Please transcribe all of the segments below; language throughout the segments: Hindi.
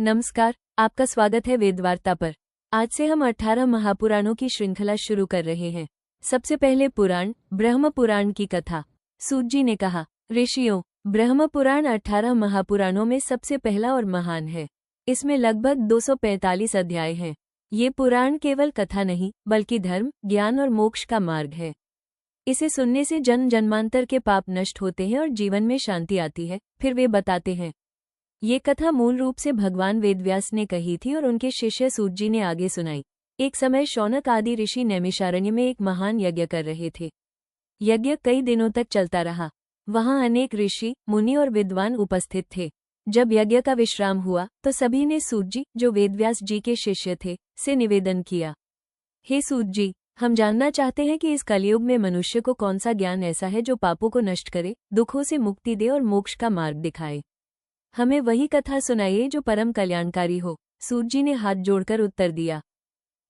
नमस्कार, आपका स्वागत है वेदवार्ता पर। आज से हम 18 महापुराणों की श्रृंखला शुरू कर रहे हैं। सबसे पहले पुराण ब्रह्म पुराण की कथा। सूत जी ने कहा, ऋषियों, ब्रह्म पुराण 18 महापुराणों में सबसे पहला और महान है। इसमें लगभग 245 अध्याय हैं। ये पुराण केवल कथा नहीं, बल्कि धर्म, ज्ञान और मोक्ष का मार्ग है। इसे सुनने से जन्म जन्मांतर के पाप नष्ट होते हैं और जीवन में शांति आती है। फिर वे बताते हैं, ये कथा मूल रूप से भगवान वेदव्यास ने कही थी और उनके शिष्य सूत जी ने आगे सुनाई। एक समय शौनक आदि ऋषि नैमिषारण्य में एक महान यज्ञ कर रहे थे। यज्ञ कई दिनों तक चलता रहा। वहां अनेक ऋषि, मुनि और विद्वान उपस्थित थे। जब यज्ञ का विश्राम हुआ तो सभी ने सूत जी, जो वेदव्यास जी के शिष्य थे, से निवेदन किया, हे सूत जी, हम जानना चाहते हैं कि इस कलयुग में मनुष्य को कौन सा ज्ञान ऐसा है जो पापों को नष्ट करे, दुखों से मुक्ति दे और मोक्ष का मार्ग दिखाए। हमें वही कथा सुनाइए जो परम कल्याणकारी हो। सूत जी ने हाथ जोड़कर उत्तर दिया,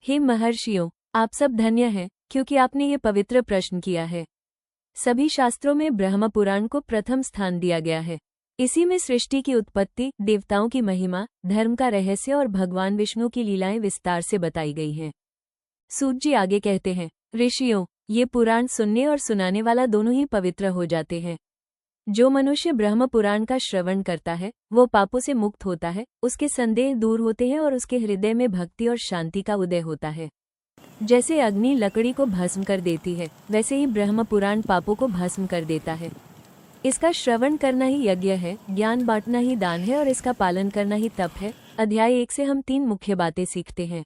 हे महर्षियों, आप सब धन्य हैं, क्योंकि आपने ये पवित्र प्रश्न किया है। सभी शास्त्रों में ब्रह्म पुराण को प्रथम स्थान दिया गया है। इसी में सृष्टि की उत्पत्ति, देवताओं की महिमा, धर्म का रहस्य और भगवान विष्णु की लीलाएं विस्तार से बताई गई हैं। सूत जी आगे कहते हैं, ऋषियों, ये पुराण सुनने और सुनाने वाला दोनों ही पवित्र हो जाते हैं। जो मनुष्य ब्रह्म पुराण का श्रवण करता है, वो पापों से मुक्त होता है, उसके संदेह दूर होते हैं और उसके हृदय में भक्ति और शांति का उदय होता है। जैसे अग्नि लकड़ी को भस्म कर देती है, वैसे ही ब्रह्म पुराण पापों को भस्म कर देता है। इसका श्रवण करना ही यज्ञ है, ज्ञान बांटना ही दान है और इसका पालन करना ही तप है। अध्याय 1 से हम 3 मुख्य बातें सीखते हैं।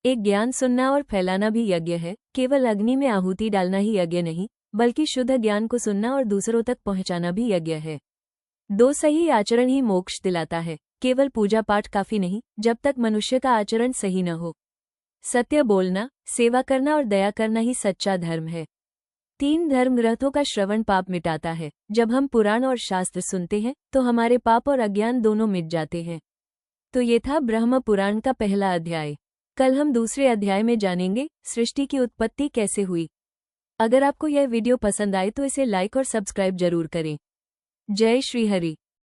एक, ज्ञान सुनना और फैलाना भी यज्ञ है। केवल अग्नि में आहुति डालना ही यज्ञ नहीं, बल्कि शुद्ध ज्ञान को सुनना और दूसरों तक पहुंचाना भी यज्ञ है। 2, सही आचरण ही मोक्ष दिलाता है। केवल पूजा पाठ काफी नहीं, जब तक मनुष्य का आचरण सही न हो। सत्य बोलना, सेवा करना और दया करना ही सच्चा धर्म है। 3, धर्म ग्रंथों का श्रवण पाप मिटाता है। जब हम पुराण और शास्त्र सुनते हैं तो हमारे पाप और अज्ञान दोनों मिट जाते हैं। तो ये था ब्रह्म पुराण का पहला अध्याय। कल हम दूसरे अध्याय में जानेंगे सृष्टि की उत्पत्ति कैसे हुई। अगर आपको यह वीडियो पसंद आए तो इसे लाइक और सब्सक्राइब जरूर करें। जय श्री हरि।